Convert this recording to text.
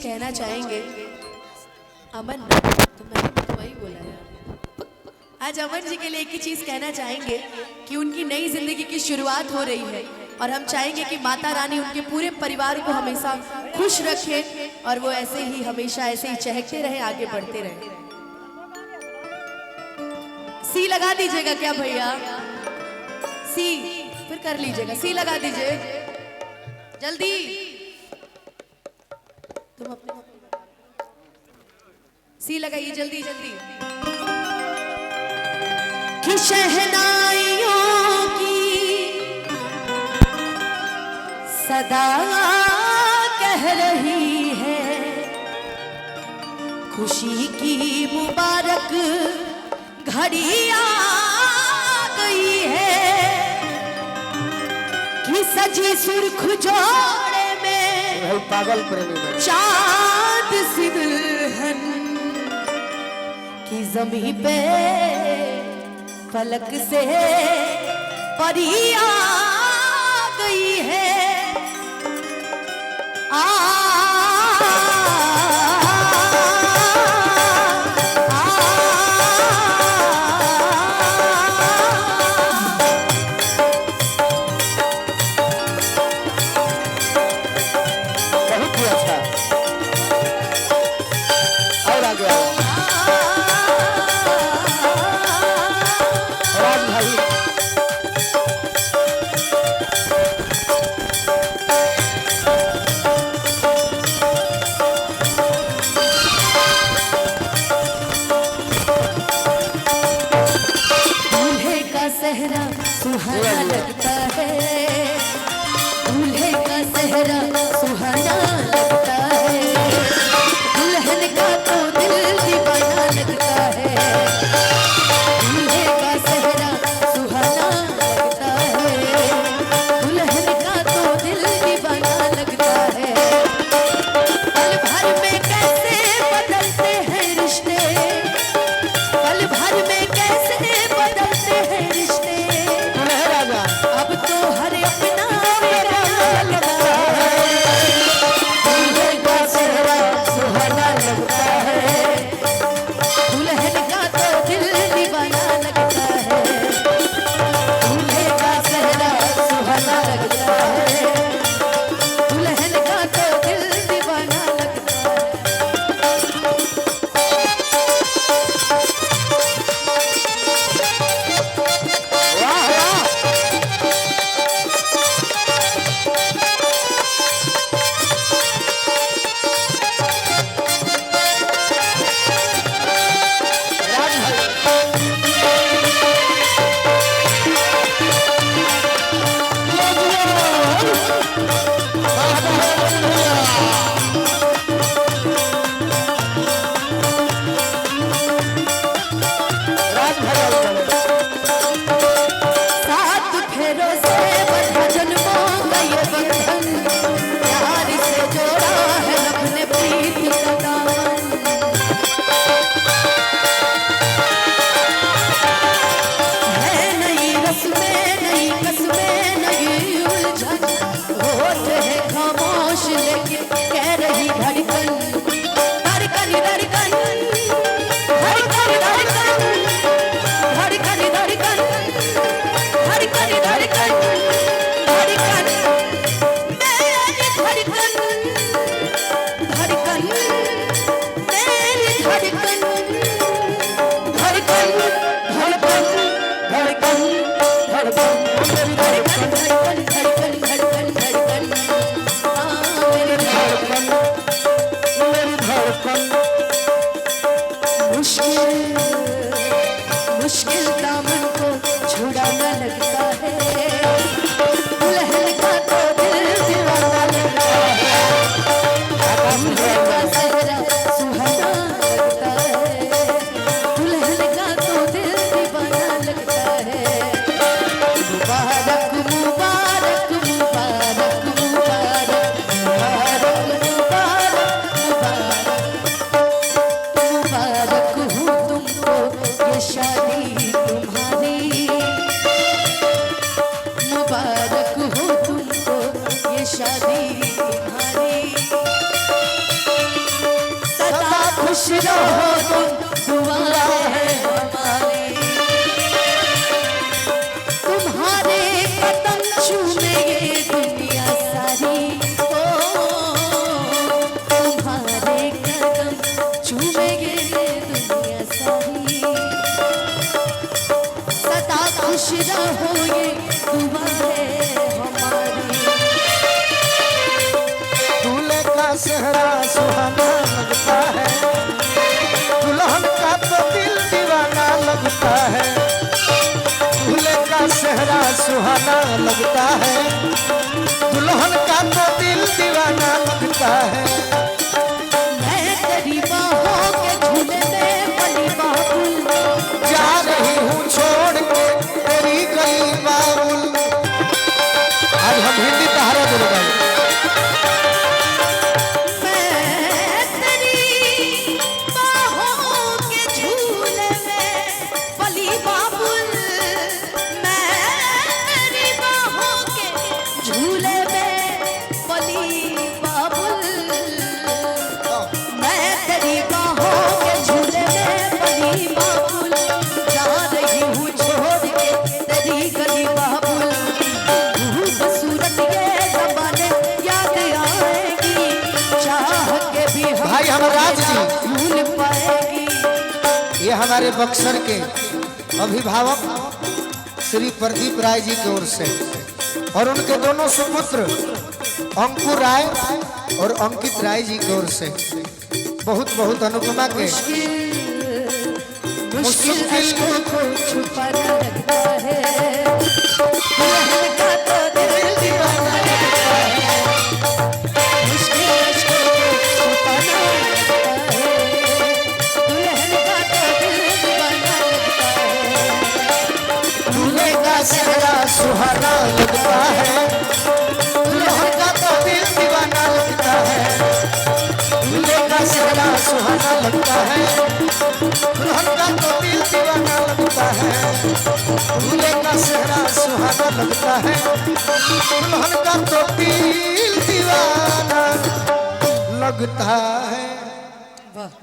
कहना चाहेंगे अमन, तो मैंने तो वही बोला यार। आज अमन जी के लिए एक ही चीज कहना चाहेंगे कि उनकी नई जिंदगी की शुरुआत हो रही है और हम चाहेंगे कि माता रानी उनके पूरे परिवार को हमेशा खुश रखे और वो ऐसे ही हमेशा ऐसे ही चहकते रहे, आगे बढ़ते रहे। सी लगा दीजिएगा क्या भैया? सी फिर कर लीजिएगा, सी लगा दीजिए जल्दी। तुम अपने सी लगाइए जल्दी जल्दी। कि शहनाइयों की सदा कह रही है, खुशी की मुबारक घड़ी आ गई है। कि सजी सुर्ख जोड़े में पागल प्रेमी में चांद सी दुल्हन की ज़मीं पे फलक से परी आ गई है। सहरा सुहाना लगता है, दूल्हे का सहरा सुहाना लगता है, दुल्हन का तो दिल दीवाना लगता है। दूल्हे का सहरा सुहाना लगता है, दुल्हन का तो दिल दीवाना लगता है। पल भर में कैसे बदलते हैं रिश्ते, पल भर में कैसे बदलते हैं रिश्ते। अब तो हर अपना मेरा लगता है, दूल्हे का सहरा सुहाना लगता है, दुल्हन का तो दिल दीवाना लगता है। दूल्हे का सहरा सुहाना लगता है, दुल्हन का तो दिल दीवाना लगता है। मुश्किल दामन को छुड़ाना लगता है, दुल्हन का तो दिल दीवाना लगता है, दूल्हे का सहरा सुहाना लगता है, खुश रहो तुम, दुआ है हमारी। तुम्हारे कदम चूमेंगे दुनिया सारी, ओ तुम्हारे कदम चूमेंगे दुनिया सारी। सदा खुश रहो ये दुआ है हमारी। दूल्हे का सेहरा सुहाना लगता है, दुल्हन का तो दिल दीवाना लगता है। दूल्हे का सेहरा सुहाना लगता है, दुल्हन का तो दिल दीवाना लगता है। मैं तेरी बाहों के झूले में बड़ी बाबुल, जा रही हूँ छोड़ के तेरी गली बाबुल। आज हम हिंदी तहारा बोल गए। मैं तेरी बाहों के झूले में बड़ी बाबुल, मैं तेरी बाहों के झूले में बड़ी बाबुल। मैं तेरी बाहों के झूले में बड़ी बाबुल, जा रही हूँ छोड़ के तेरी गली बाबुल। खूबसूरत ये ज़बानें याद आएगी, चाह के भी हम भाई हमाराज जी, भूल पाएगी। ये हमारे बक्सर के अभिभावक श्री प्रदीप राय जी की ओर से और उनके दोनों सुपुत्र अंकुर राय और अंकित राय जी की ओर से बहुत बहुत अनुपमा के मुश्किल अश्कों को छुपाना लगता है, दुल्हन का तो दिल दीवाना लगता है। मुश्किल अश्कों को छुपाना लगता है, दुल्हन का तो दिल दीवाना लगता है। दूल्हे का सेहरा सुहाना लगता है, दुल्हन का तो दिल दीवाना लगता है। दूल्हे का सेहरा सुहाना लगता है, दुल्हन का तो दिल दीवाना लगता है। दूल्हे का सेहरा सुहाना लगता है, दुल्हन का तो दिल दीवाना लगता है। वाह